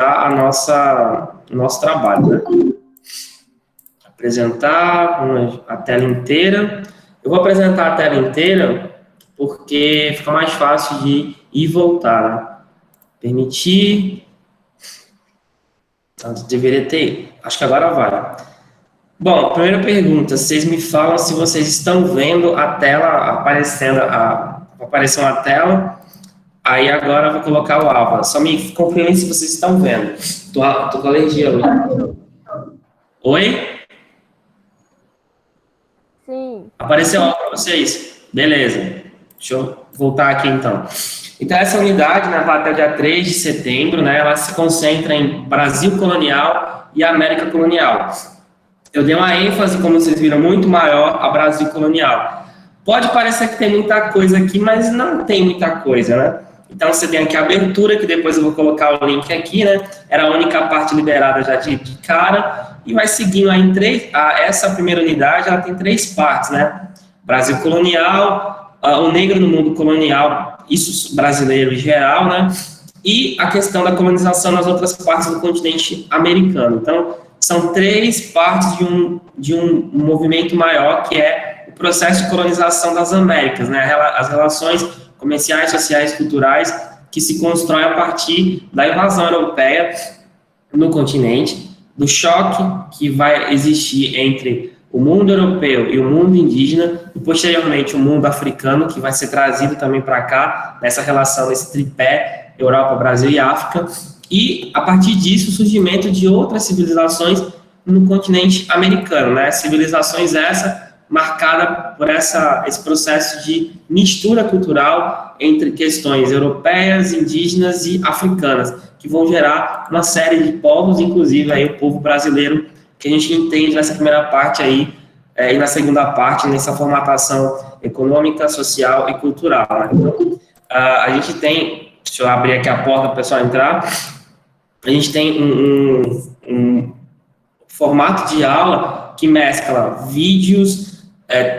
o nosso trabalho, né? Apresentar a tela inteira. Eu vou apresentar a tela inteira porque fica mais fácil de ir e voltar, né? Permitir. Então, deveria ter. Acho que agora vai. Bom, primeira pergunta. Vocês me falam se vocês estão vendo a tela aparecendo. Apareceu uma tela. Aí agora eu vou colocar o Alva. Só me confirmem se vocês estão vendo. Tô com alergia hoje. Oi? Sim. Apareceu algo para vocês? Beleza. Deixa eu voltar aqui, então. Então, essa unidade, né, vai até o dia 3 de setembro, né, ela se concentra em Brasil colonial e América colonial. Eu dei uma ênfase, como vocês viram, muito maior a Brasil colonial. Pode parecer que tem muita coisa aqui, mas não tem muita coisa, né? Então, você tem aqui a abertura, que depois eu vou colocar o link aqui, né? Era a única parte liberada já de cara, e vai seguindo aí essa primeira unidade, ela tem 3 partes, né? Brasil colonial, o negro no mundo colonial, isso brasileiro em geral, né? E a questão da colonização nas outras partes do continente americano. Então, são 3 partes de um movimento maior, que é o processo de colonização das Américas, né? As relações comerciais, sociais, culturais, que se constroem a partir da invasão europeia no continente, do choque que vai existir entre o mundo europeu e o mundo indígena, e posteriormente o mundo africano, que vai ser trazido também para cá, nessa relação, nesse tripé, Europa, Brasil e África, e a partir disso o surgimento de outras civilizações no continente americano, né? Civilizações essa marcada por esse processo de mistura cultural entre questões europeias, indígenas e africanas, que vão gerar uma série de povos, inclusive aí o povo brasileiro, que a gente entende nessa primeira parte aí, e na segunda parte, nessa formatação econômica, social e cultural, né? Então, a gente tem, deixa eu abrir aqui a porta para o pessoal entrar, a gente tem um formato de aula que mescla vídeos,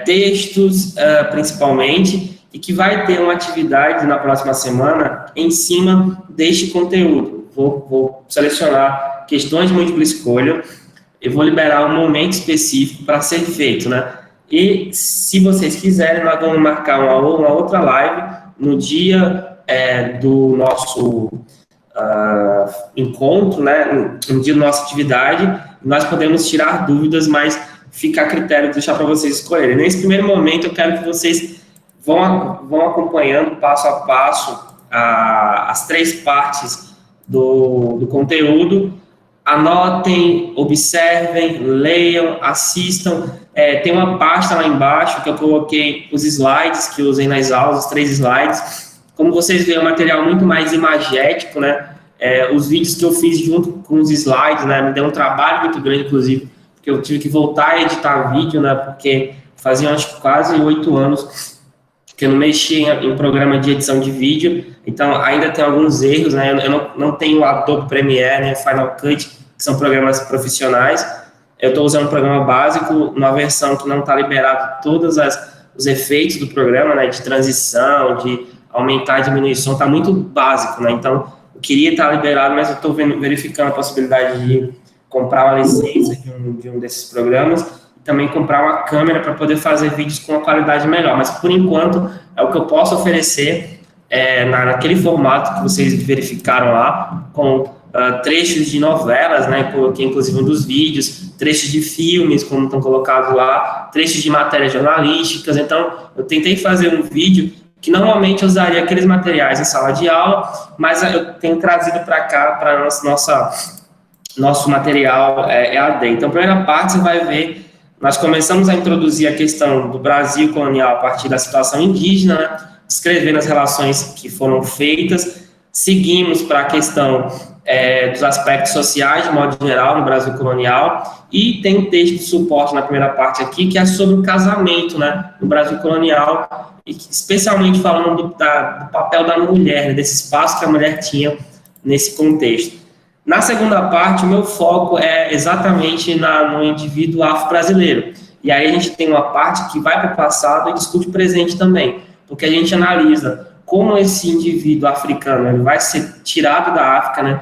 textos, principalmente, e que vai ter uma atividade na próxima semana em cima deste conteúdo. Vou selecionar questões de múltipla escolha, eu vou liberar um momento específico para ser feito, né? E, se vocês quiserem, nós vamos marcar uma outra live no dia do nosso encontro, né? No dia da nossa atividade, nós podemos tirar dúvidas, mas fica a critério de deixar para vocês escolherem. Nesse primeiro momento, eu quero que vocês vão acompanhando passo a passo as 3 partes do conteúdo. Anotem, observem, leiam, assistam. Tem uma pasta lá embaixo que eu coloquei os slides que eu usei nas aulas, os 3 slides. Como vocês veem, é um material muito mais imagético, né? Os vídeos que eu fiz junto com os slides, né? Me deu um trabalho muito grande, inclusive, porque eu tive que voltar a editar vídeo, né? Porque faziam, acho que quase 8 anos que eu não mexia em programa de edição de vídeo, então ainda tem alguns erros, né? Eu não tenho Adobe Premiere, né? Final Cut, que são programas profissionais. Eu estou usando um programa básico, uma versão que não está liberado todos os efeitos do programa, né? De transição, de aumentar e diminuir som, está muito básico, né? Então, eu queria estar liberado, mas eu estou verificando a possibilidade de comprar uma licença de um desses programas e também comprar uma câmera para poder fazer vídeos com uma qualidade melhor. Mas, por enquanto, é o que eu posso oferecer naquele formato que vocês verificaram lá, com trechos de novelas, né? Coloquei, inclusive, um dos vídeos, trechos de filmes, como estão colocados lá, trechos de matérias jornalísticas. Então, eu tentei fazer um vídeo que normalmente eu usaria aqueles materiais em sala de aula, mas eu tenho trazido para cá, para nosso material EAD. Então, a primeira parte, você vai ver, nós começamos a introduzir a questão do Brasil colonial a partir da situação indígena, né? Descrevendo as relações que foram feitas, seguimos para a questão dos aspectos sociais, de modo geral, no Brasil colonial, e tem um texto de suporte na primeira parte aqui, que é sobre o casamento, né, no Brasil colonial, e especialmente falando do papel da mulher, né, desse espaço que a mulher tinha nesse contexto. Na segunda parte, o meu foco é exatamente no indivíduo afro-brasileiro, e aí a gente tem uma parte que vai para o passado e discute o presente também, porque a gente analisa como esse indivíduo africano ele vai ser tirado da África, né?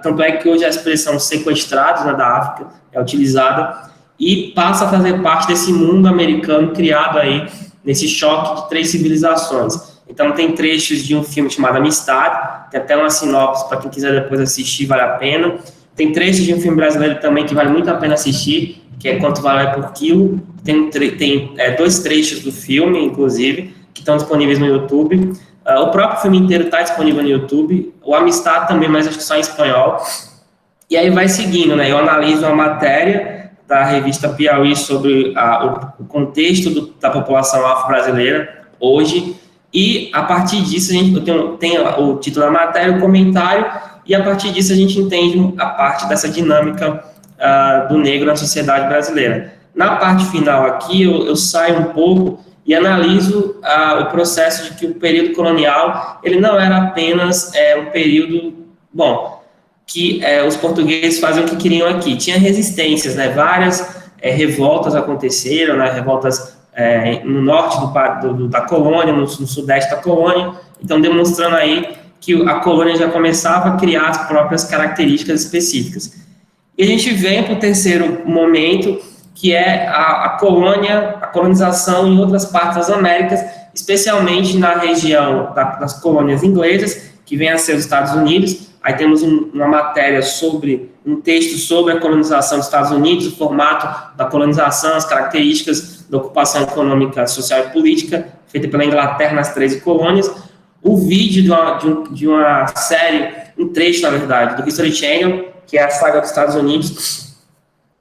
Tanto é que hoje a expressão sequestrados, né, da África é utilizada, e passa a fazer parte desse mundo americano criado aí, nesse choque de três civilizações. Então, tem trechos de um filme chamado Amistade, tem até uma sinopse para quem quiser depois assistir, vale a pena. Tem trechos de um filme brasileiro também que vale muito a pena assistir, que é Quanto Vale por Quilo. Tem dois trechos do filme, inclusive, que estão disponíveis no YouTube. O próprio filme inteiro está disponível no YouTube. O Amistade também, mas acho que só em espanhol. E aí vai seguindo, né? Eu analiso uma matéria da revista Piauí sobre o contexto da população afro-brasileira hoje, e a partir disso eu tenho o título da matéria, o comentário, e a partir disso a gente entende a parte dessa dinâmica do negro na sociedade brasileira. Na parte final aqui, eu saio um pouco e analiso o processo de que o período colonial ele não era apenas um período, que os portugueses faziam o que queriam aqui. Tinha resistências, né? Várias revoltas aconteceram, né? Revoltas no norte da colônia, no sudeste da colônia, então demonstrando aí que a colônia já começava a criar as próprias características específicas. E a gente vem para o terceiro momento, que é a colonização em outras partes das Américas, especialmente na região das colônias inglesas, que vem a ser os Estados Unidos. Aí temos uma matéria um texto sobre a colonização dos Estados Unidos, o formato da colonização, as características da ocupação econômica, social e política, feita pela Inglaterra nas 13 colônias. O vídeo de uma série, um trecho, na verdade, do History Channel, que é a saga dos Estados Unidos.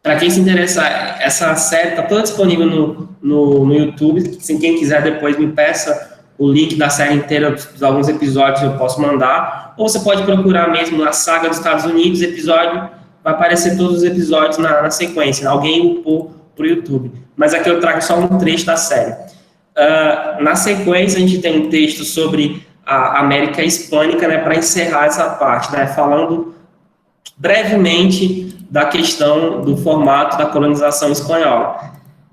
Para quem se interessar, essa série está toda disponível no YouTube. Se quem quiser depois me peça o link da série inteira, de alguns episódios eu posso mandar. Ou você pode procurar mesmo a saga dos Estados Unidos, episódio, vai aparecer todos os episódios na sequência. Alguém upou para o YouTube. Mas aqui eu trago só um trecho da série. Na sequência, a gente tem um texto sobre a América Hispânica, né, para encerrar essa parte, né, falando brevemente da questão do formato da colonização espanhola.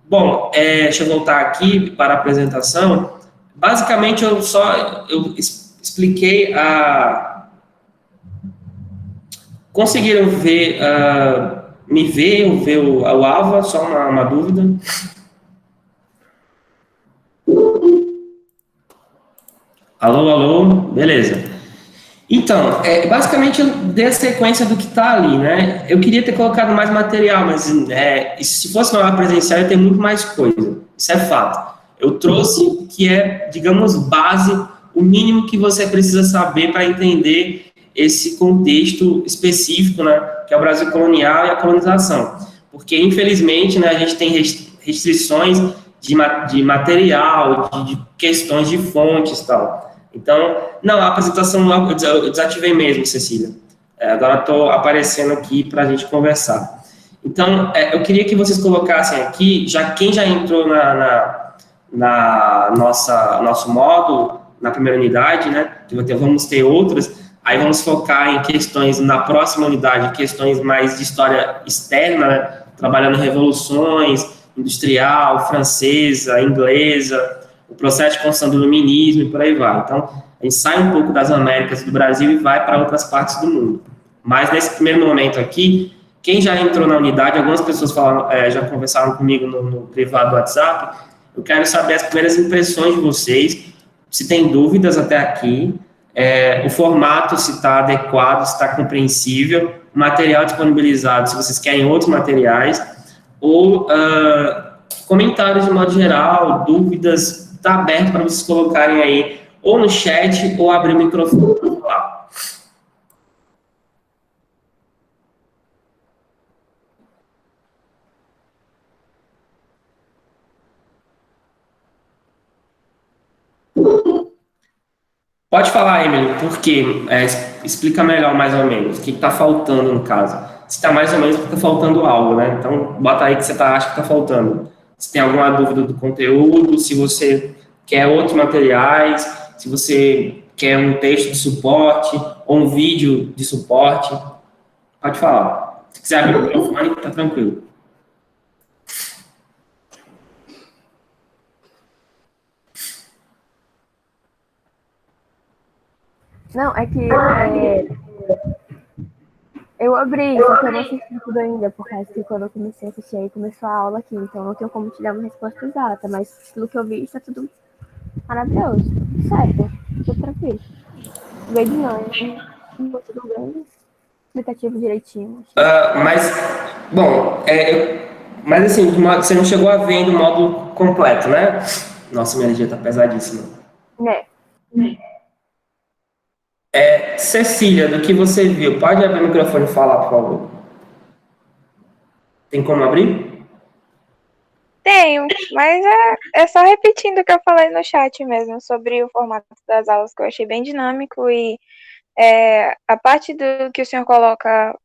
Bom, deixa eu voltar aqui para a apresentação. Basicamente, eu expliquei Conseguiram ver, me ver, ou ver o Alva? Só uma dúvida. Alô, alô, beleza. Então, basicamente eu dei a sequência do que está ali, né? Eu queria ter colocado mais material, mas se fosse uma aula presencial, ia ter muito mais coisa. Isso é fato. Eu trouxe o que é, digamos, base, o mínimo que você precisa saber para entender esse contexto específico, né? Que é o Brasil colonial e a colonização. Porque, infelizmente, né, a gente tem restrições de material, de questões de fontes e tal. Então, não, a apresentação eu desativei mesmo, Cecília. Agora estou aparecendo aqui para a gente conversar. Então, eu queria que vocês colocassem aqui, quem já entrou na nosso módulo, na primeira unidade, né? Vamos ter outras, aí vamos focar em questões, na próxima unidade, questões mais de história externa, né? Trabalhando revoluções, industrial, francesa, inglesa, o processo de construção do iluminismo e por aí vai. Então, a gente sai um pouco das Américas do Brasil e vai para outras partes do mundo. Mas, nesse primeiro momento aqui, quem já entrou na unidade, algumas pessoas já conversaram comigo no privado do WhatsApp, eu quero saber as primeiras impressões de vocês, se tem dúvidas até aqui, o formato, se está adequado, se está compreensível, o material disponibilizado, se vocês querem outros materiais, ou comentários de modo geral, dúvidas, está aberto para vocês colocarem aí, ou no chat, ou abrir o microfone para falar. Pode falar, Emily, por quê? Explica melhor, mais ou menos, o que está faltando no caso. Se está mais ou menos porque está faltando algo, né? Então, bota aí que você acha que está faltando. Se tem alguma dúvida do conteúdo, se você quer outros materiais, se você quer um texto de suporte ou um vídeo de suporte, pode falar. Se quiser abrir o microfone, tá tranquilo. Não, é que Eu abri, só que eu não assisti tudo ainda, por causa que quando eu comecei a assistir aí começou a aula aqui, então não tenho como te dar uma resposta exata, mas pelo que eu vi, está tudo maravilhoso. Certo, tudo tranquilo. Bem dinâmico, tudo bem, explicativo direitinho. Mas, bom, mas assim, você não chegou a ver do modo completo, né? Nossa, minha energia tá pesadíssima. Né? Cecília, do que você viu, pode abrir o microfone e falar, por favor. Tem como abrir? Tenho, mas é só repetindo o que eu falei no chat mesmo, sobre o formato das aulas, que eu achei bem dinâmico e a parte do que o senhor coloca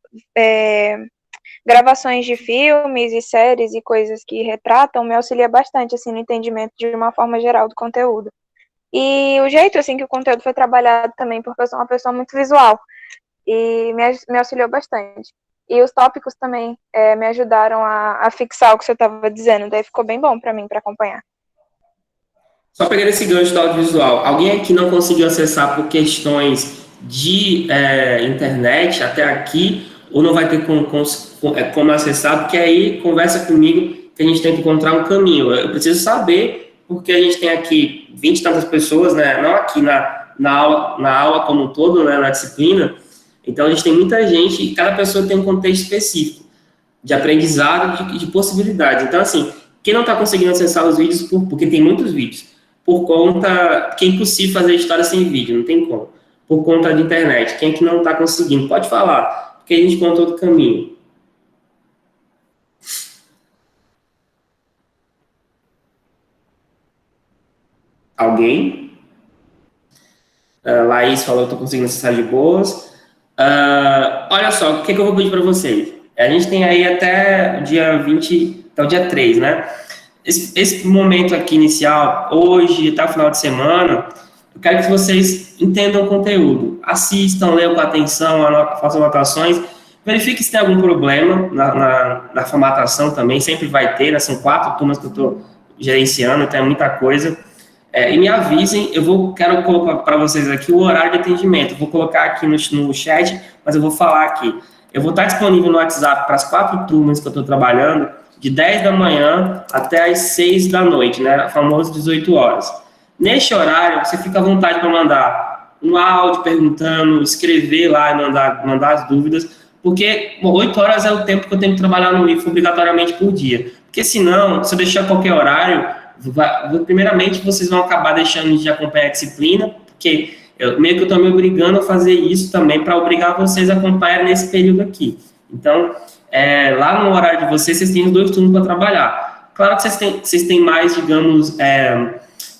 gravações de filmes e séries e coisas que retratam me auxilia bastante, assim, no entendimento de uma forma geral do conteúdo. E o jeito, assim, que o conteúdo foi trabalhado também, porque eu sou uma pessoa muito visual, e me auxiliou bastante. E os tópicos também me ajudaram a fixar o que você estava dizendo, daí ficou bem bom para mim, para acompanhar. Só pegando esse gancho do audiovisual, alguém aqui não conseguiu acessar por questões de internet até aqui, ou não vai ter como acessar, porque aí conversa comigo que a gente tem que encontrar um caminho. Eu preciso saber, porque a gente tem aqui 20 e tantas pessoas, né? Não aqui na aula como um todo, né? Na disciplina. Então a gente tem muita gente e cada pessoa tem um contexto específico de aprendizado e de possibilidades. Então, assim, quem não está conseguindo acessar os vídeos, porque tem muitos vídeos, por conta que é impossível fazer história sem vídeo, não tem como. Por conta da internet. Quem é que não está conseguindo? Pode falar, porque a gente conta outro caminho. Alguém? Laís falou que estou conseguindo acessar de boas. Olha só, o que eu vou pedir para vocês? A gente tem aí até o dia 20, até o dia 3, né? Esse momento aqui inicial, hoje, até o final de semana, eu quero que vocês entendam o conteúdo. Assistam, leiam com atenção, façam anotações. Verifique se tem algum problema na formatação também, sempre vai ter, né? São 4 turmas que eu estou gerenciando, então é muita coisa. E me avisem, quero colocar para vocês aqui o horário de atendimento. Eu vou colocar aqui no chat, mas eu vou falar aqui. Eu vou estar disponível no WhatsApp para as 4 turmas que eu estou trabalhando, de 10 da manhã até as 6 da noite, né? Famoso 18 horas. Neste horário, você fica à vontade para mandar um áudio perguntando, escrever lá e mandar as dúvidas, porque 8 horas é o tempo que eu tenho que trabalhar no IF obrigatoriamente por dia. Porque senão, se eu deixar qualquer horário, primeiramente vocês vão acabar deixando de acompanhar a disciplina, porque eu estou me obrigando a fazer isso também para obrigar vocês a acompanhar nesse período aqui. Então, lá no horário de vocês têm os 2 turnos para trabalhar. Claro que vocês têm mais, digamos,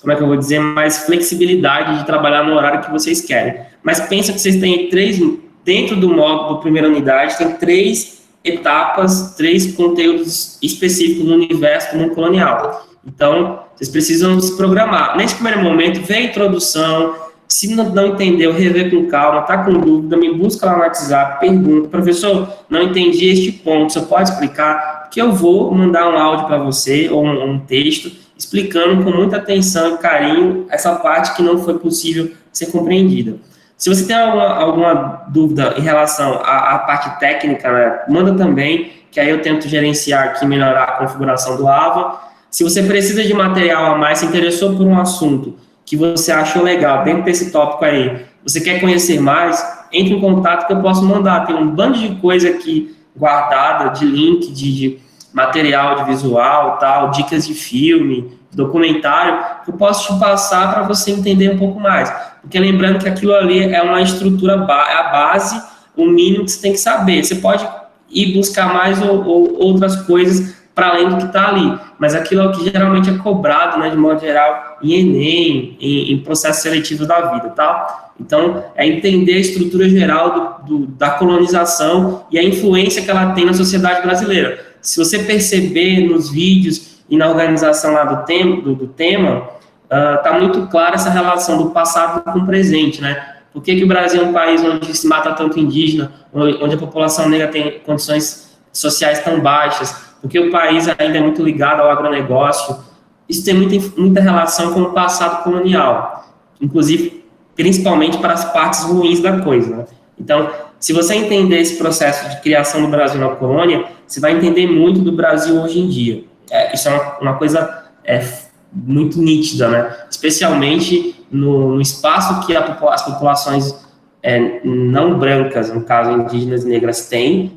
como é que eu vou dizer, mais flexibilidade de trabalhar no horário que vocês querem. Mas pensa que vocês têm 3, dentro do módulo primeira unidade, tem 3 etapas, 3 conteúdos específicos no universo do mundo colonial. Então, vocês precisam se programar. Nesse primeiro momento, vê a introdução. Se não entendeu, rever com calma, tá com dúvida, me busca lá no WhatsApp, pergunta, professor, não entendi este ponto, você pode explicar? Que eu vou mandar um áudio para você, ou um texto, explicando com muita atenção e carinho essa parte que não foi possível ser compreendida. Se você tem alguma dúvida em relação à parte técnica, né, manda também, que aí eu tento gerenciar aqui, melhorar a configuração do AVA. Se você precisa de material a mais, se interessou por um assunto que você achou legal, dentro desse tópico aí, você quer conhecer mais, entre em contato que eu posso mandar. Tem um bando de coisa aqui guardada, de link, de material audiovisual, tal, dicas de filme, documentário, que eu posso te passar para você entender um pouco mais. Porque lembrando que aquilo ali é uma estrutura, é a base, o mínimo que você tem que saber. Você pode ir buscar mais ou outras coisas para além do que está ali, mas aquilo é o que geralmente é cobrado, né, de modo geral, em Enem, em processo seletivo da vida, tá? Então, é entender a estrutura geral da colonização e a influência que ela tem na sociedade brasileira. Se você perceber nos vídeos e na organização lá do tema, tá muito clara essa relação do passado com o presente, né? Por que o Brasil é um país onde se mata tanto indígena, onde a população negra tem condições sociais tão baixas? Porque o país ainda é muito ligado ao agronegócio. Isso tem muita relação com o passado colonial, inclusive, principalmente para as partes ruins da coisa, né? Então, se você entender esse processo de criação do Brasil na colônia, você vai entender muito do Brasil hoje em dia. Isso é uma coisa muito nítida, né? Especialmente no espaço que as populações não brancas, no caso indígenas e negras, têm,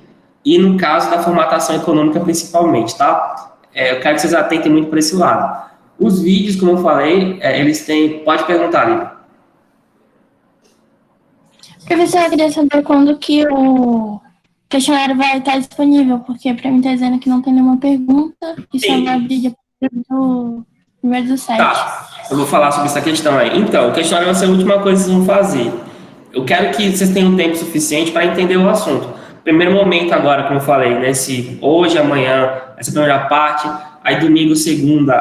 e no caso da formatação econômica principalmente, tá? Eu quero que vocês atentem muito para esse lado. Os vídeos, como eu falei, eles têm... Pode perguntar, Lívia. Professor, eu queria saber quando que o questionário vai estar disponível, porque para mim está dizendo que não tem nenhuma pergunta e só vai abrir depois do primeiro do site. Tá, eu vou falar sobre essa questão aí. Então, o questionário vai ser a última coisa que vocês vão fazer. Eu quero que vocês tenham tempo suficiente para entender o assunto. Primeiro momento agora, como eu falei, né, hoje, amanhã, essa primeira parte, aí domingo, segunda,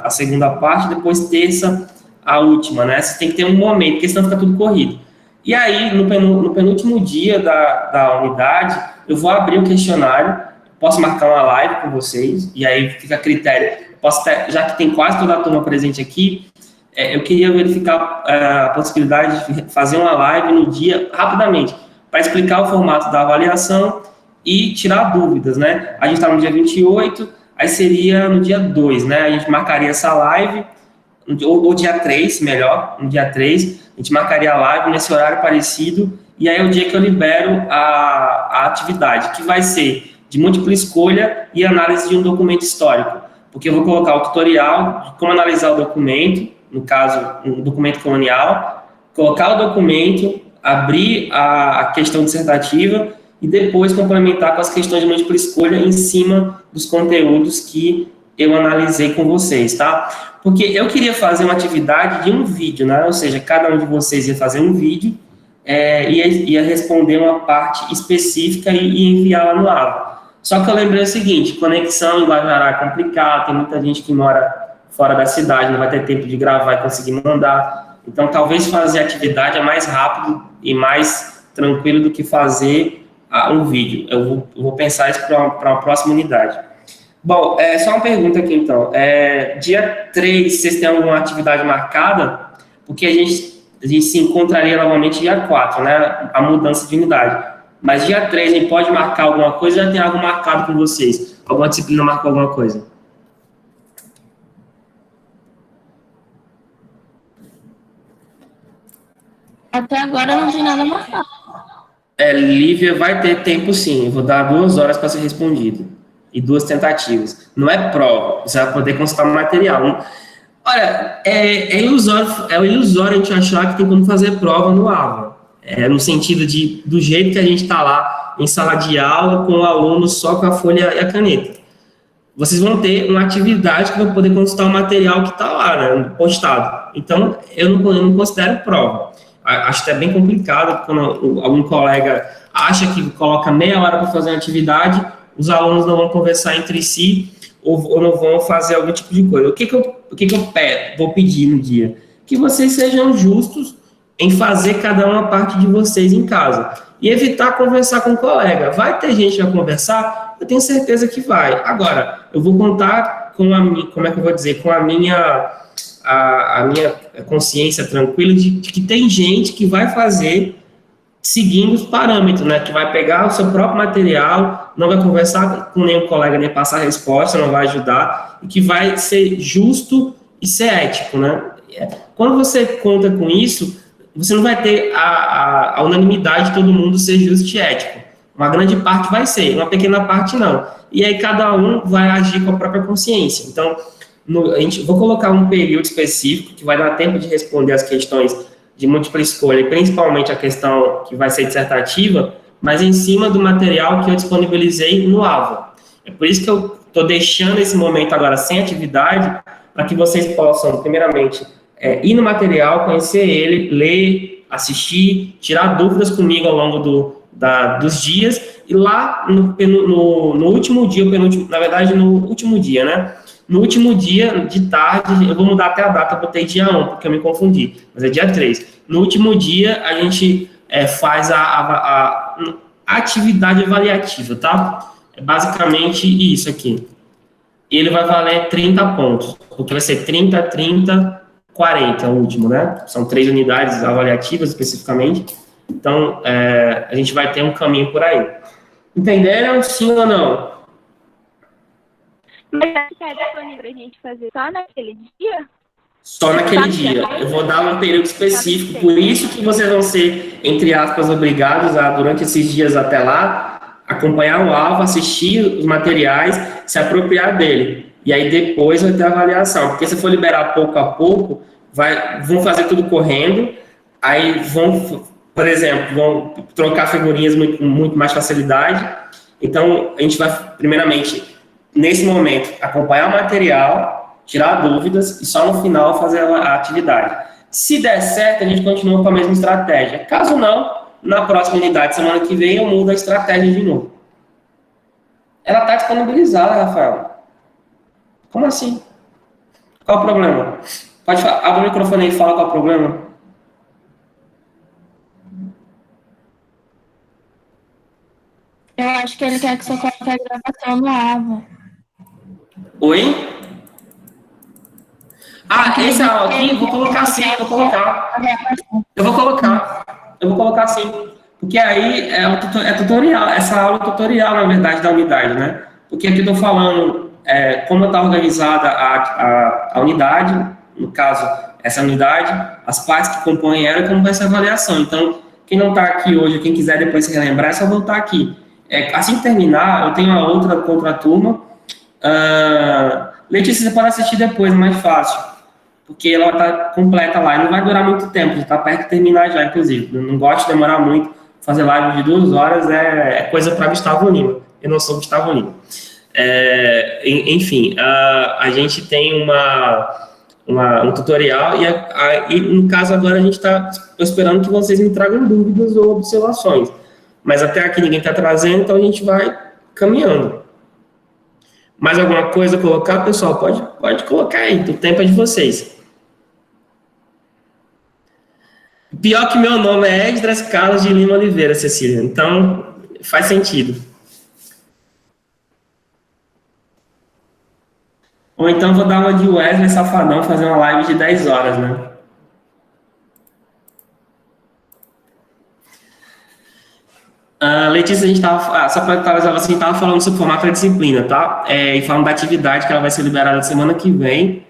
a segunda parte, depois terça, a última, né? Você tem que ter um momento, porque senão fica tudo corrido. E aí, no penúltimo dia da unidade, eu vou abrir o questionário, posso marcar uma live com vocês, e aí fica a critério. Já que tem quase toda a turma presente aqui, eu queria verificar a possibilidade de fazer uma live no dia, rapidamente, para explicar o formato da avaliação e tirar dúvidas, né? A gente está no dia 28, aí seria no dia 2, né? A gente marcaria essa live, ou dia 3, melhor, no dia 3, a gente marcaria a live nesse horário parecido, e aí é o dia que eu libero a atividade, que vai ser de múltipla escolha e análise de um documento histórico, porque eu vou colocar o tutorial de como analisar o documento, no caso, um documento colonial, colocar o documento, abrir a questão dissertativa e depois complementar com as questões de múltipla escolha em cima dos conteúdos que eu analisei com vocês, tá? Porque eu queria fazer uma atividade de um vídeo, né? Ou seja, cada um de vocês ia fazer um vídeo, ia responder uma parte específica e enviar lá no AVA. Só que eu lembrei o seguinte, conexão em Guajará é complicado, tem muita gente que mora fora da cidade, não vai ter tempo de gravar e conseguir mandar. Então, talvez fazer a atividade é mais rápido e mais tranquilo do que fazer um vídeo. Eu vou pensar isso para uma próxima unidade. Bom, só uma pergunta aqui, então. Dia 3, vocês têm alguma atividade marcada? Porque a gente se encontraria novamente dia 4, né? A mudança de unidade. Mas dia 3, a gente pode marcar alguma coisa? Já tem algo marcado com vocês? Alguma disciplina marcou alguma coisa? Até agora não tem nada marcado. Lívia, vai ter tempo sim. Eu vou dar 2 horas para ser respondido. E 2 tentativas. Não é prova. Você vai poder consultar o material. Olha, é ilusório a gente achar que tem como fazer prova no AVA. No sentido do jeito que a gente está lá em sala de aula, com o aluno só com a folha e a caneta. Vocês vão ter uma atividade que vai poder consultar o material que está lá, né, postado. Então, eu não considero prova. Acho que é bem complicado quando algum colega acha que coloca meia hora para fazer uma atividade, os alunos não vão conversar entre si ou não vão fazer algum tipo de coisa. O que eu vou pedir no dia? Que vocês sejam justos em fazer cada uma parte de vocês em casa e evitar conversar com o colega. Vai ter gente que vai conversar? Eu tenho certeza que vai. Agora, eu vou contar com a minha consciência tranquila de que tem gente que vai fazer seguindo os parâmetros, né? Que vai pegar o seu próprio material, não vai conversar com nenhum colega, nem passar resposta, não vai ajudar, e que vai ser justo e ser ético, né? Quando você conta com isso, você não vai ter a unanimidade de todo mundo ser justo e ético. Uma grande parte vai ser, uma pequena parte não. E aí cada um vai agir com a própria consciência. Então, vou colocar um período específico que vai dar tempo de responder as questões de múltipla escolha, principalmente a questão que vai ser dissertativa, mas em cima do material que eu disponibilizei no AVA. É por isso que eu estou deixando esse momento agora sem atividade, para que vocês possam, primeiramente, ir no material, conhecer ele, ler, assistir, tirar dúvidas comigo ao longo dos dias, e lá no último dia, na verdade, no último dia, né? No último dia, de tarde, eu vou mudar até a data, eu botei dia 1, porque eu me confundi, mas é dia 3. No último dia, a gente faz a atividade avaliativa, tá? É basicamente isso aqui. Ele vai valer 30 pontos, porque vai ser 30, 30, 40, o último, né? São 3 unidades avaliativas, especificamente. Então, a gente vai ter um caminho por aí. Entenderam? Sim ou não? Mas está disponível a gente fazer só naquele dia? Só naquele dia. Eu vou dar um período específico, por isso que vocês vão ser, entre aspas, obrigados a, durante esses dias até lá, acompanhar o alvo, assistir os materiais, se apropriar dele. E aí depois vai ter a avaliação. Porque se for liberar pouco a pouco, vão fazer tudo correndo, aí vão, por exemplo, vão trocar figurinhas com muito mais facilidade. Então, a gente vai, primeiramente, nesse momento, acompanhar o material, tirar dúvidas e só no final fazer a atividade. Se der certo, a gente continua com a mesma estratégia. Caso não, na próxima unidade, semana que vem, eu mudo a estratégia de novo. Ela está disponibilizada, Rafael. Como assim? Qual o problema? Pode falar, abre o microfone aí e fala qual o problema. Eu acho que ele quer que você coloque a gravação no AVA. Oi? Ah, esse aula aqui, vou colocar sim, eu vou colocar. Eu vou colocar sim. Porque aí é tutorial, essa aula é tutorial, na verdade, da unidade, né? Porque aqui eu estou falando como está organizada a unidade, no caso, essa unidade, as partes que compõem ela e como vai ser a avaliação. Então, quem não está aqui hoje, quem quiser depois se relembrar, é só voltar aqui. Assim que terminar, eu tenho uma outra contra a turma. Letícia, você pode assistir depois, é mais fácil. Porque ela está completa lá e não vai durar muito tempo, já está perto de terminar já, inclusive. Eu não gosto de demorar muito, fazer live de 2 horas é coisa para Gustavo Lima. Eu não sou Gustavo Lima. Enfim, a gente tem um tutorial e no caso agora a gente está esperando que vocês me tragam dúvidas ou observações. Mas até aqui ninguém está trazendo, então a gente vai caminhando. Mais alguma coisa a colocar, pessoal? Pode colocar aí, o tempo é de vocês. Pior que meu nome é Esdras Carlos de Lima Oliveira, Cecília. Então, faz sentido. Ou então vou dar uma de Wesley Safadão, fazer uma live de 10 horas, né? Letícia, a gente estava, só para atualizar você, a gente estava falando sobre o formato da disciplina, tá? E falando da atividade que ela vai ser liberada semana que vem,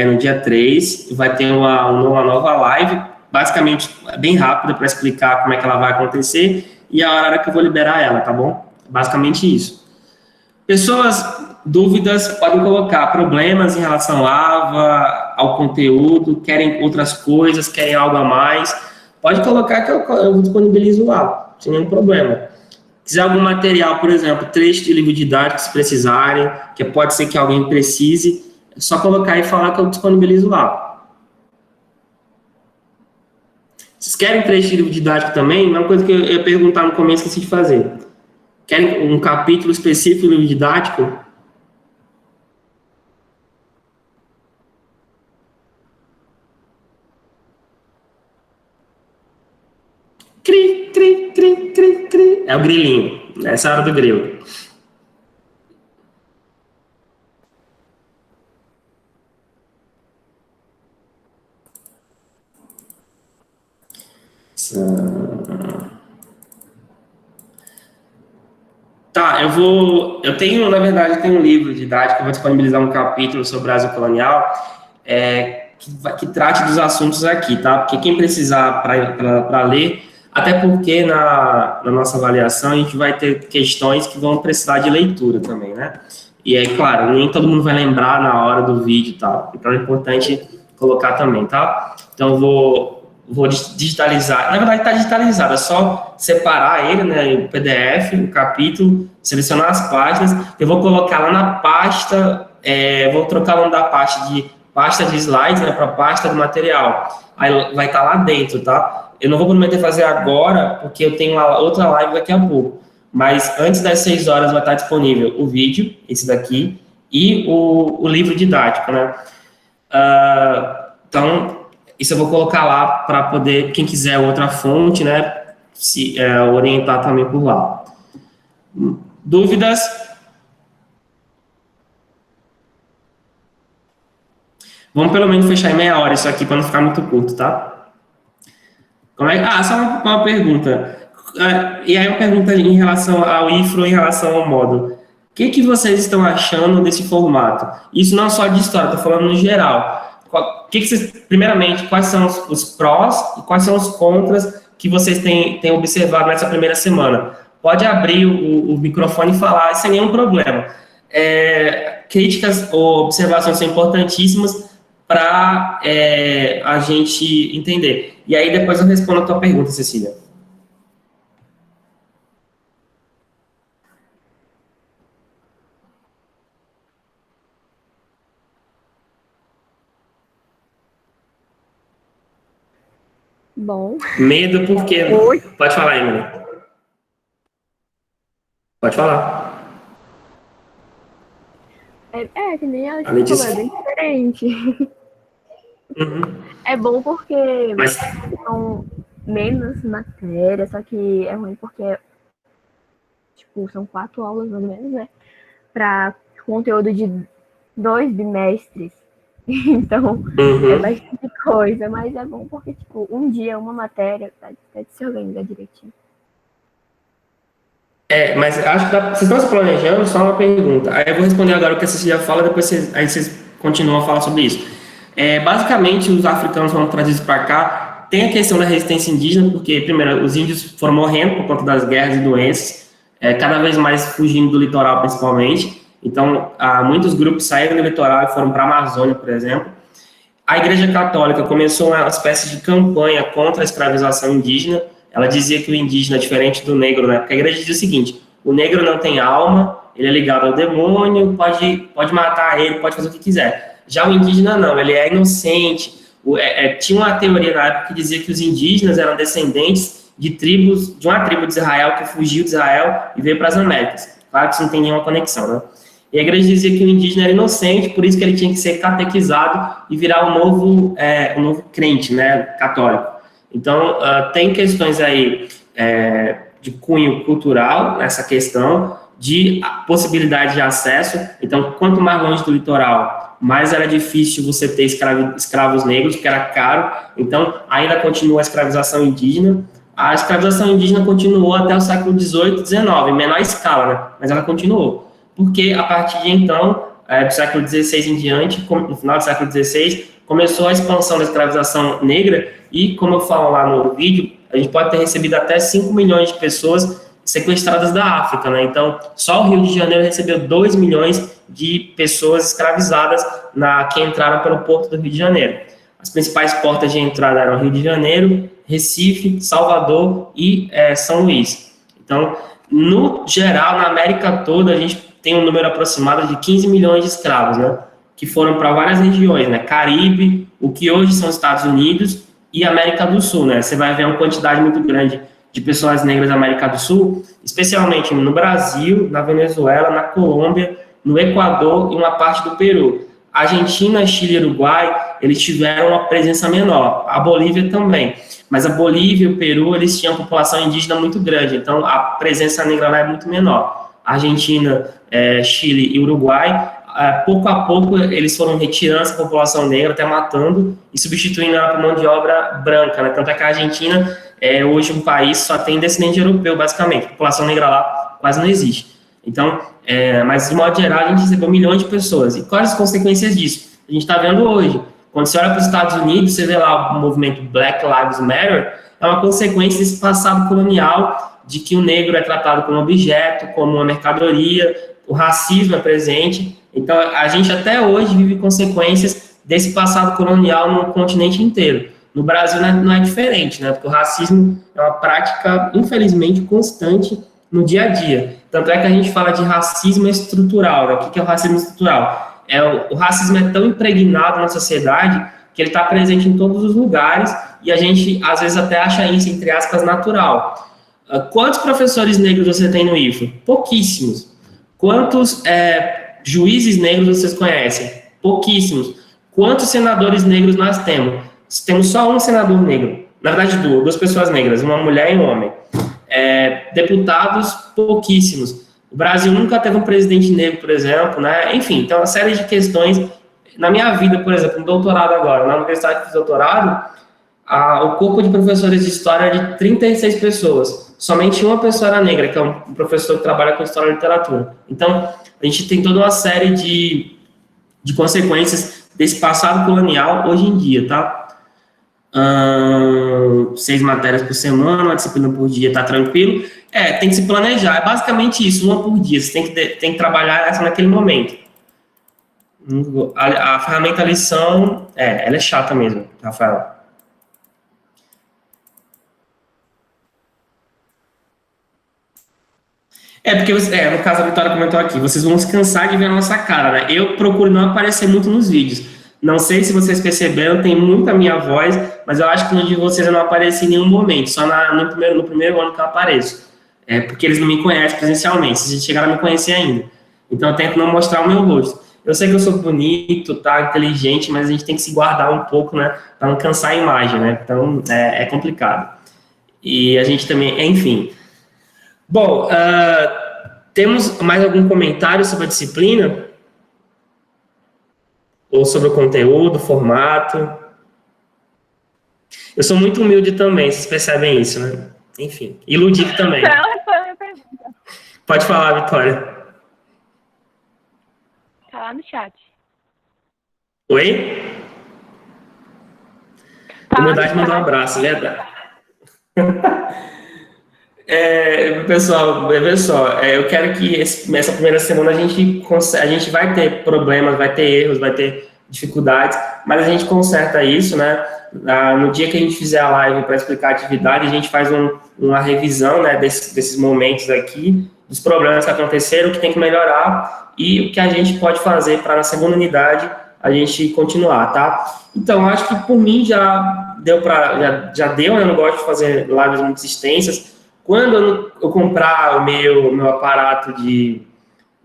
no dia 3, vai ter uma nova live, basicamente bem rápida para explicar como é que ela vai acontecer e a hora que eu vou liberar ela, tá bom? Basicamente isso. Pessoas, dúvidas, podem colocar problemas em relação ao conteúdo, querem outras coisas, querem algo a mais, pode colocar que eu disponibilizo lá, sem nenhum problema. Se quiser algum material, por exemplo, trecho de livro didático, se precisarem, que pode ser que alguém precise, é só colocar e falar que eu disponibilizo lá. Vocês querem trecho de livro didático também? Uma coisa que eu ia perguntar no começo, esqueci de fazer. Querem um capítulo específico do livro didático? Cri, cri, cri, cri, cri. É o grilinho. Essa é a hora do grilo. Tá, eu tenho, na verdade, um livro didático, eu vou disponibilizar um capítulo sobre o Brasil colonial, que trate dos assuntos aqui, tá? Porque quem precisar para ler, até porque na nossa avaliação a gente vai ter questões que vão precisar de leitura também, né? E aí, claro, nem todo mundo vai lembrar na hora do vídeo e tal, então é importante colocar também, tá? Então, vou digitalizar, na verdade está digitalizado, é só separar ele, né, o PDF, o capítulo, selecionar as páginas, eu vou colocar lá na pasta, vou trocar o nome da pasta de slides, né, para pasta do material, aí vai estar lá dentro, tá? Eu não vou prometer fazer agora, porque eu tenho outra live daqui a pouco, mas antes das 6 horas vai estar disponível o vídeo, esse daqui, e o livro didático, né? Então, isso eu vou colocar lá para poder, quem quiser outra fonte, né, se orientar também por lá. Dúvidas? Vamos pelo menos fechar em meia hora isso aqui para não ficar muito curto, tá? Só uma pergunta. E aí uma pergunta em relação ao IFRO, em relação ao módulo. O que vocês estão achando desse formato? Isso não só de história, estou falando no geral. Primeiramente, quais são os prós e quais são os contras que vocês têm observado nessa primeira semana? Pode abrir o microfone e falar sem nenhum problema. Críticas ou observações são importantíssimas para a gente entender. E aí depois eu respondo a tua pergunta, Cecília. Bom. Medo por quê? Oi. Pode falar, Emily. Pode falar. Que nem a gente falou, é bem diferente. Uhum. É bom porque são menos matérias, só que é ruim porque, tipo, são 4 aulas, mais ou menos, né? Para conteúdo de 2 bimestres. Então, é bastante coisa, mas é bom porque, tipo, um dia, uma matéria, tá de se organizar direitinho. Mas acho que vocês estão se planejando, só uma pergunta. Aí eu vou responder agora o que a Cecília fala, depois vocês continuam a falar sobre isso. Basicamente, os africanos foram trazidos para cá. Tem a questão da resistência indígena, porque, primeiro, os índios foram morrendo por conta das guerras e doenças, cada vez mais fugindo do litoral, principalmente. Então, muitos grupos saíram do litoral e foram para a Amazônia, por exemplo. A Igreja Católica começou uma espécie de campanha contra a escravização indígena. Ela dizia que o indígena é diferente do negro, né? Porque a igreja dizia o seguinte: o negro não tem alma, ele é ligado ao demônio, pode matar ele, pode fazer o que quiser. Já o indígena não, ele é inocente. Tinha uma teoria na época que dizia que os indígenas eram descendentes de uma tribo de Israel que fugiu de Israel e veio para as Américas. Claro que isso não tem nenhuma conexão, né? E a igreja dizia que o indígena era inocente, por isso que ele tinha que ser catequizado e virar um novo crente, né, católico. Então, tem questões aí de cunho cultural nessa questão, de possibilidade de acesso. Então, quanto mais longe do litoral, mais era difícil você ter escravos negros, porque era caro. Então, ainda continua a escravização indígena. A escravização indígena continuou até o século XVIII, XIX, em menor escala, né? Mas ela continuou. Porque, a partir de então, do século XVI em diante, no final do século XVI, começou a expansão da escravização negra e, como eu falo lá no vídeo, a gente pode ter recebido até 5 milhões de pessoas sequestradas da África, né? Então, só o Rio de Janeiro recebeu 2 milhões de pessoas escravizadas que entraram pelo porto do Rio de Janeiro. As principais portas de entrada eram Rio de Janeiro, Recife, Salvador e São Luís. Então, no geral, na América toda, a gente tem um número aproximado de 15 milhões de escravos, né? Que foram para várias regiões, né? Caribe, o que hoje são Estados Unidos e América do Sul, né? Você vai ver uma quantidade muito grande de pessoas negras da América do Sul, especialmente no Brasil, na Venezuela, na Colômbia, no Equador e uma parte do Peru. Argentina, Chile e Uruguai, eles tiveram uma presença menor. A Bolívia também. Mas a Bolívia e o Peru, eles tinham uma população indígena muito grande, então a presença negra lá é muito menor. Argentina, Chile e Uruguai, pouco a pouco eles foram retirando essa população negra, até matando e substituindo ela por mão de obra branca, né? Tanto é que a Argentina hoje um país só tem descendente europeu, basicamente. A população negra lá quase não existe. Então, mas de modo geral, a gente recebeu milhões de pessoas. E quais as consequências disso? A gente está vendo hoje. Quando você olha para os Estados Unidos, você vê lá o movimento Black Lives Matter, é uma consequência desse passado colonial de que o negro é tratado como objeto, como uma mercadoria, o racismo é presente. Então, a gente até hoje vive consequências desse passado colonial no continente inteiro. No Brasil não é diferente, né? Porque o racismo é uma prática, infelizmente, constante no dia a dia. Tanto é que a gente fala de racismo estrutural, né? O que é o racismo estrutural? O racismo é tão impregnado na sociedade que ele está presente em todos os lugares e a gente, às vezes, até acha isso, entre aspas, natural. Quantos professores negros você tem no IFRO? Pouquíssimos. Quantos juízes negros vocês conhecem? Pouquíssimos. Quantos senadores negros nós temos? Temos só um senador negro. Na verdade, duas pessoas negras, uma mulher e um homem. Deputados, pouquíssimos. O Brasil nunca teve um presidente negro, por exemplo, né? Enfim, tem uma série de questões. Na minha vida, por exemplo, no doutorado agora, na universidade que fiz doutorado, o corpo de professores de história é de 36 pessoas. Somente uma pessoa era negra, que é um professor que trabalha com história e literatura. Então, a gente tem toda uma série de consequências desse passado colonial hoje em dia, tá? 6 matérias por semana, uma disciplina por dia, tá tranquilo? Tem que se planejar, é basicamente isso, uma por dia, você tem que trabalhar essa naquele momento. A ferramenta lição, ela é chata mesmo, Rafael. Porque, no caso a Vitória comentou aqui, vocês vão se cansar de ver a nossa cara, né? Eu procuro não aparecer muito nos vídeos. Não sei se vocês perceberam, tem muita minha voz, mas eu acho que no de vocês eu não apareci em nenhum momento, só no primeiro ano que eu apareço. Porque eles não me conhecem presencialmente, vocês chegaram a me conhecer ainda. Então eu tento não mostrar o meu rosto. Eu sei que eu sou bonito, tá, inteligente, mas a gente tem que se guardar um pouco, né, para não cansar a imagem, né? Então é complicado. E a gente também, enfim. Bom, temos mais algum comentário sobre a disciplina? Ou sobre o conteúdo, formato? Eu sou muito humilde também, vocês percebem isso, né? Enfim, e ludico também. Pode falar, Vitória. Tá lá no chat. Oi? Humildade mandou um abraço, verdade. Pessoal, veja só, eu quero que essa primeira semana a gente vai ter problemas, vai ter erros, vai ter dificuldades, mas a gente conserta isso, né? No dia que a gente fizer a live para explicar a atividade, a gente faz uma revisão, né, desses momentos aqui, dos problemas que aconteceram, o que tem que melhorar e o que a gente pode fazer para na segunda unidade a gente continuar, tá? Então, acho que por mim já deu, né? Eu não gosto de fazer lives muito extensas. Quando eu comprar o meu aparato de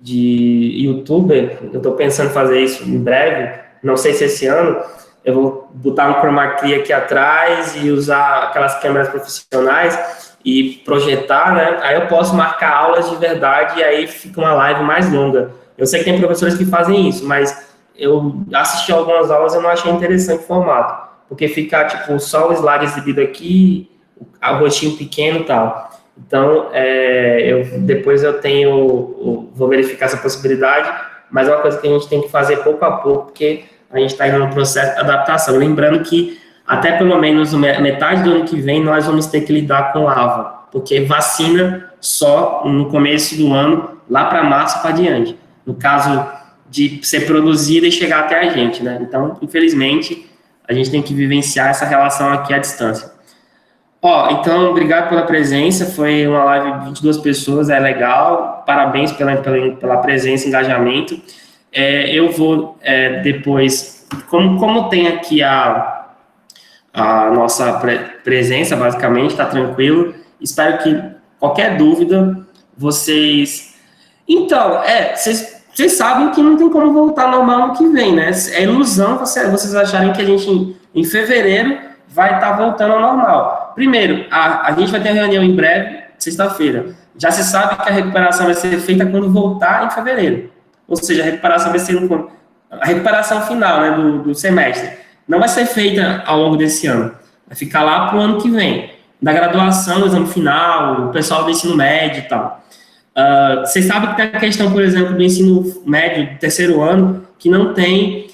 YouTuber, eu estou pensando em fazer isso em breve, não sei se esse ano, eu vou botar um chroma key aqui atrás e usar aquelas câmeras profissionais e projetar, né? Aí eu posso marcar aulas de verdade e aí fica uma live mais longa. Eu sei que tem professores que fazem isso, mas eu assisti algumas aulas e eu não achei interessante o formato, porque fica, tipo, só o slide exibido aqui, o rostinho pequeno e tal. Então, depois vou verificar essa possibilidade, mas é uma coisa que a gente tem que fazer pouco a pouco, porque a gente está indo no processo de adaptação. Lembrando que até pelo menos metade do ano que vem nós vamos ter que lidar com lava, porque vacina só no começo do ano, lá para março para adiante, no caso de ser produzida e chegar até a gente, né? Então, infelizmente, a gente tem que vivenciar essa relação aqui à distância. Então, obrigado pela presença, foi uma live de 22 pessoas, é legal, parabéns pela presença e engajamento. Eu vou depois, como tem aqui a nossa presença, basicamente, está tranquilo, espero que qualquer dúvida, vocês... Então, vocês sabem que não tem como voltar normal ano que vem, né? É ilusão vocês acharem que a gente, em fevereiro, vai estar voltando ao normal. Primeiro, a gente vai ter uma reunião em breve, sexta-feira. Já se sabe que a recuperação vai ser feita quando voltar em fevereiro. Ou seja, a recuperação vai ser a recuperação final, né, do semestre. Não vai ser feita ao longo desse ano. Vai ficar lá para o ano que vem. Da graduação, do exame final, o pessoal do ensino médio e tal. Vocês sabem que tem a questão, por exemplo, do ensino médio, do terceiro ano, que não tem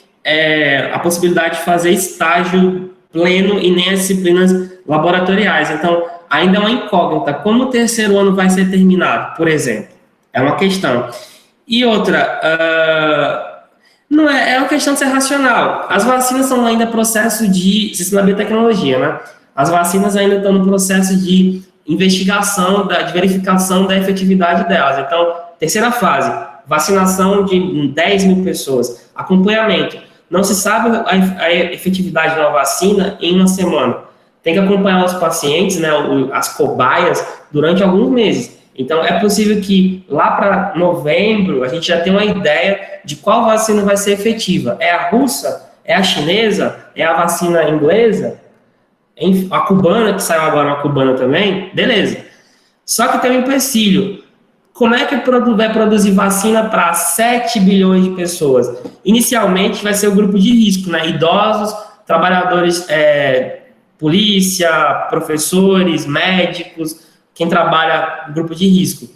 a possibilidade de fazer estágio pleno e nem as disciplinas laboratoriais. Então, ainda é uma incógnita. Como o terceiro ano vai ser terminado, por exemplo? É uma questão. E outra, não é uma questão de ser racional. As vacinas são ainda processo de... Vocês na biotecnologia, né? As vacinas ainda estão no processo de investigação, de verificação da efetividade delas. Então, terceira fase, vacinação de 10 mil pessoas. Acompanhamento. Não se sabe a efetividade de uma vacina em uma semana. Tem que acompanhar os pacientes, né, as cobaias, durante alguns meses. Então, é possível que lá para novembro a gente já tenha uma ideia de qual vacina vai ser efetiva. É a russa? É a chinesa? É a vacina inglesa? A cubana, que saiu agora uma cubana também? Beleza. Só que tem um empecilho. Como é que vai produzir vacina para 7 bilhões de pessoas? Inicialmente vai ser o grupo de risco, né? Idosos, trabalhadores polícia, professores, médicos, quem trabalha no grupo de risco.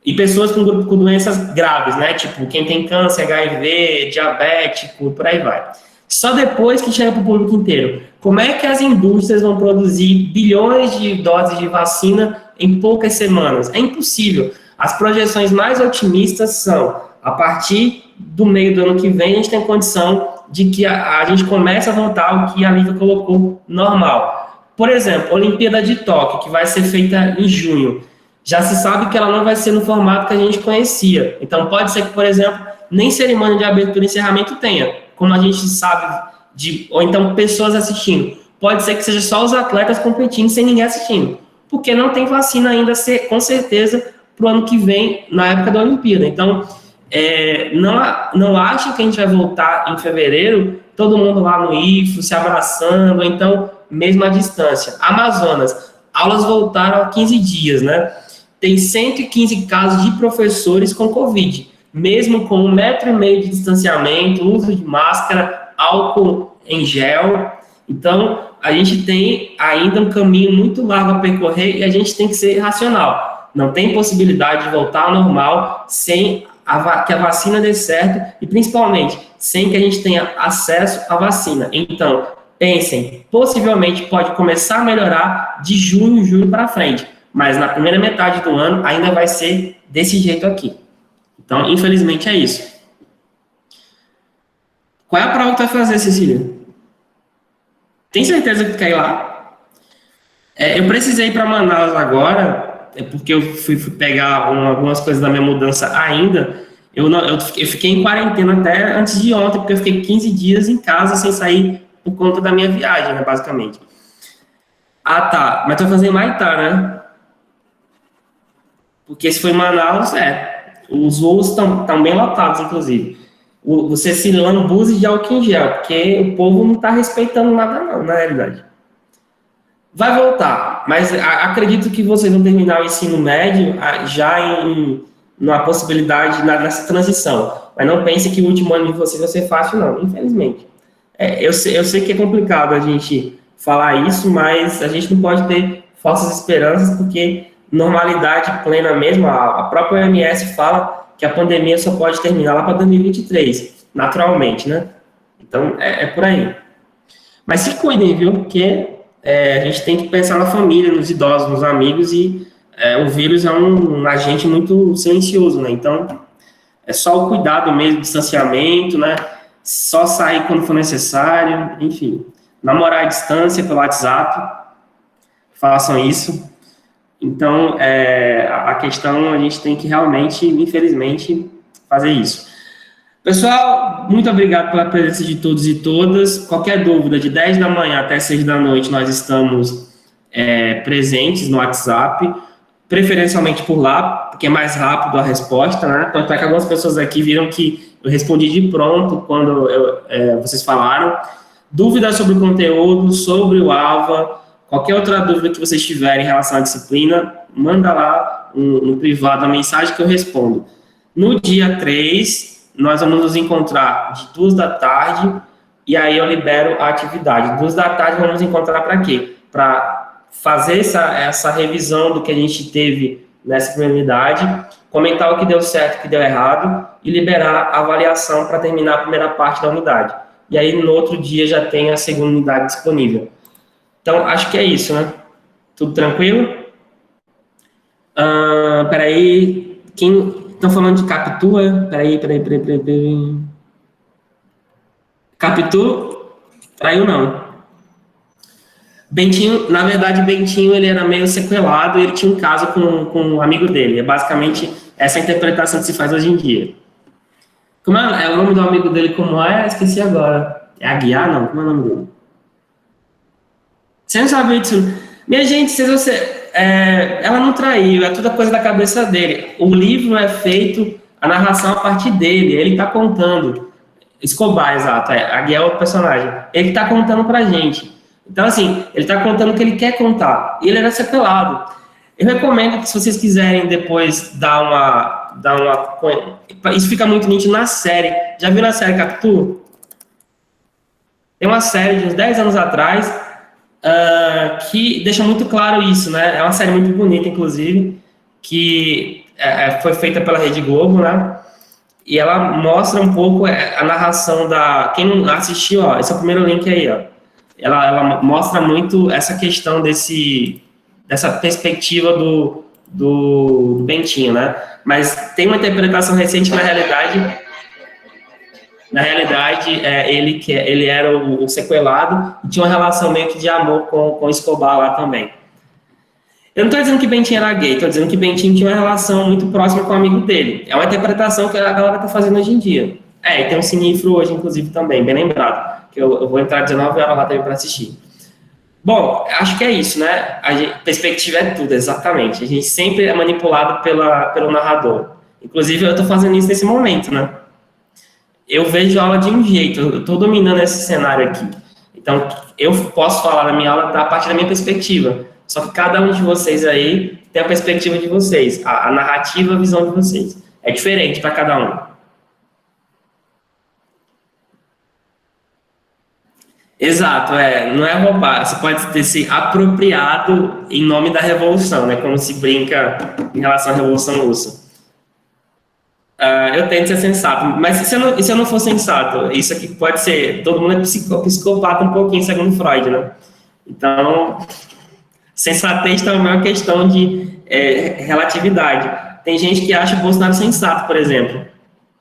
E pessoas com doenças graves, né? Tipo, quem tem câncer, HIV, diabético, por aí vai. Só depois que chega para o público inteiro. Como é que as indústrias vão produzir bilhões de doses de vacina em poucas semanas? É impossível. As projeções mais otimistas são, a partir do meio do ano que vem, a gente tem condição de que a gente comece a voltar ao que a Lívia colocou normal. Por exemplo, a Olimpíada de Tóquio, que vai ser feita em junho, já se sabe que ela não vai ser no formato que a gente conhecia. Então, pode ser que, por exemplo, nem cerimônia de abertura e encerramento tenha, como a gente sabe, ou então pessoas assistindo. Pode ser que seja só os atletas competindo sem ninguém assistindo, porque não tem vacina ainda, com certeza, para o ano que vem, na época da Olimpíada. Então, não achem que a gente vai voltar em fevereiro, todo mundo lá no IFO, se abraçando, ou então, mesmo à distância. Amazonas, aulas voltaram há 15 dias, né? Tem 115 casos de professores com Covid, mesmo com 1,5 metro de distanciamento, uso de máscara, álcool em gel. Então, a gente tem ainda um caminho muito largo a percorrer e a gente tem que ser racional. Não tem possibilidade de voltar ao normal sem que a vacina dê certo e, principalmente, sem que a gente tenha acesso à vacina. Então, pensem, possivelmente pode começar a melhorar de junho, julho para frente, mas na primeira metade do ano ainda vai ser desse jeito aqui. Então, infelizmente, é isso. Qual é a prova que tu vai fazer, Cecília? Tem certeza que tu quer ir lá? Eu precisei ir para Manaus agora, porque eu fui pegar algumas coisas da minha mudança ainda. Eu fiquei em quarentena até antes de ontem, porque eu fiquei 15 dias em casa sem sair por conta da minha viagem, né, basicamente. Ah, tá. Mas tu vai fazer em Maitá, né? Porque se for em Manaus, os voos estão bem lotados, inclusive. Você se lambuze de álcool em gel, porque o povo não está respeitando nada, não, na realidade. Vai voltar, mas acredito que vocês vão terminar o ensino médio já numa possibilidade nessa transição. Mas não pense que o último ano de vocês vai ser fácil, não, infelizmente. Eu sei que é complicado a gente falar isso, mas a gente não pode ter falsas esperanças, porque normalidade plena mesmo, a própria OMS fala que a pandemia só pode terminar lá para 2023, naturalmente, né? Então, é por aí. Mas se cuidem, viu? Porque a gente tem que pensar na família, nos idosos, nos amigos, e o vírus é um agente muito silencioso, né? Então, é só o cuidado mesmo, distanciamento, né? Só sair quando for necessário, enfim. Namorar à distância pelo WhatsApp, façam isso. Então, a questão, a gente tem que realmente, infelizmente, fazer isso. Pessoal, muito obrigado pela presença de todos e todas. Qualquer dúvida, de 10 da manhã até 6 da noite, nós estamos presentes no WhatsApp, preferencialmente por lá, porque é mais rápido a resposta, né? Tanto é que algumas pessoas aqui viram que eu respondi de pronto quando vocês falaram. Dúvidas sobre o conteúdo, sobre o AVA, qualquer outra dúvida que vocês tiverem em relação à disciplina, manda lá no privado a mensagem que eu respondo. No dia 3, nós vamos nos encontrar de 2 da tarde, e aí eu libero a atividade. 2 da tarde vamos encontrar para quê? Para fazer essa revisão do que a gente teve nessa primeira unidade, comentar o que deu certo, o que deu errado, e liberar a avaliação para terminar a primeira parte da unidade. E aí, no outro dia, já tem a segunda unidade disponível. Então, acho que é isso, né? Tudo tranquilo? Peraí. Estão falando de Capitu, Peraí. Capitu? Traiu, não. Bentinho, na verdade, Bentinho, ele era meio sequelado e ele tinha um caso com um amigo dele. É basicamente essa interpretação que se faz hoje em dia. Como é o nome do amigo dele? Como é? Esqueci agora. É Aguiar, não? Como é o nome dele? Você não sabe disso? Minha gente, ela não traiu, é toda coisa da cabeça dele. O livro é feito, a narração a partir dele, ele está contando. Escobar, exato, Aguiar é o personagem. Ele está contando pra gente. Então, assim, ele está contando o que ele quer contar. E ele era sequelado. Eu recomendo que, se vocês quiserem depois dar uma... Isso fica muito nítido na série. Já viram a série Capitu? Tem uma série de uns 10 anos atrás. que deixa muito claro isso, né? É uma série muito bonita, inclusive, que foi feita pela Rede Globo, né? E ela mostra um pouco a narração da... Quem não assistiu, ó, esse é o primeiro link aí, ó. Ela mostra muito essa questão dessa perspectiva do Bentinho, né? Mas tem uma interpretação recente que, na realidade, ele era o sequelado e tinha uma relação meio que de amor com o Escobar lá também. Eu não estou dizendo que Bentinho era gay, estou dizendo que Bentinho tinha uma relação muito próxima com o amigo dele. É uma interpretação que a galera está fazendo hoje em dia. E tem um Sinifro hoje, inclusive, também, bem lembrado, que eu vou entrar 19 horas lá também para assistir. Bom, acho que é isso, né? Perspectiva é tudo, exatamente. A gente sempre é manipulado pelo narrador. Inclusive, eu estou fazendo isso nesse momento, né? Eu vejo a aula de um jeito, eu estou dominando esse cenário aqui. Então, eu posso falar na minha aula a partir da minha perspectiva. Só que cada um de vocês aí tem a perspectiva de vocês, a narrativa, a visão de vocês. É diferente para cada um. Exato, não é roubar. Você pode ter se apropriado em nome da revolução, né? Como se brinca em relação à Revolução Russa. Eu tento ser sensato, mas se eu não for sensato, isso aqui pode ser... Todo mundo é psicopata um pouquinho, segundo Freud, né? Então... Sensatez também é uma questão de relatividade. Tem gente que acha o Bolsonaro sensato, por exemplo.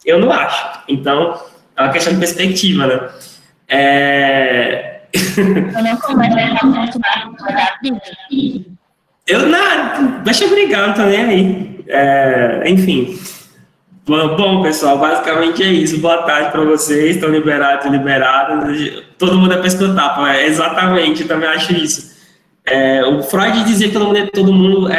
Eu não acho. Então, é uma questão de perspectiva, né? Eu não começo Eu nada, deixa eu brigar, não tô nem aí. Enfim. Bom, pessoal, basicamente é isso. Boa tarde para vocês. Estão liberados e liberadas. Todo mundo é para escutar. Exatamente, eu também acho isso. O Freud dizia que todo mundo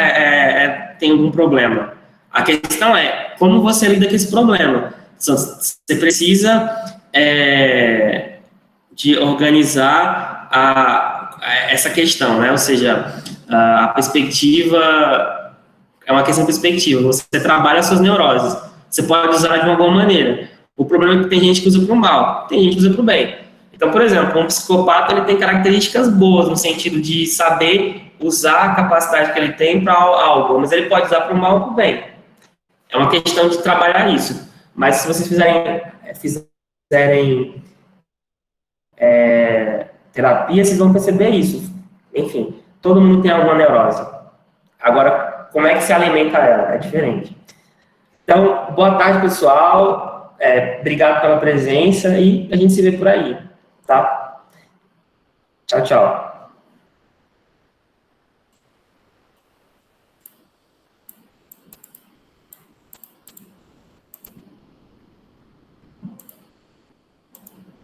tem algum problema. A questão é como você lida com esse problema. Você precisa de organizar essa questão, né? Ou seja, a perspectiva é uma questão de perspectiva. Você trabalha as suas neuroses. Você pode usar de uma boa maneira. O problema é que tem gente que usa para o mal, tem gente que usa para o bem. Então, por exemplo, um psicopata ele tem características boas, no sentido de saber usar a capacidade que ele tem para algo, mas ele pode usar para o mal ou para o bem. É uma questão de trabalhar isso. Mas se vocês fizerem terapia, vocês vão perceber isso. Enfim, todo mundo tem alguma neurose. Agora, como é que se alimenta ela? É diferente. Então, boa tarde, pessoal. Obrigado pela presença e a gente se vê por aí. Tá? Tchau, tchau.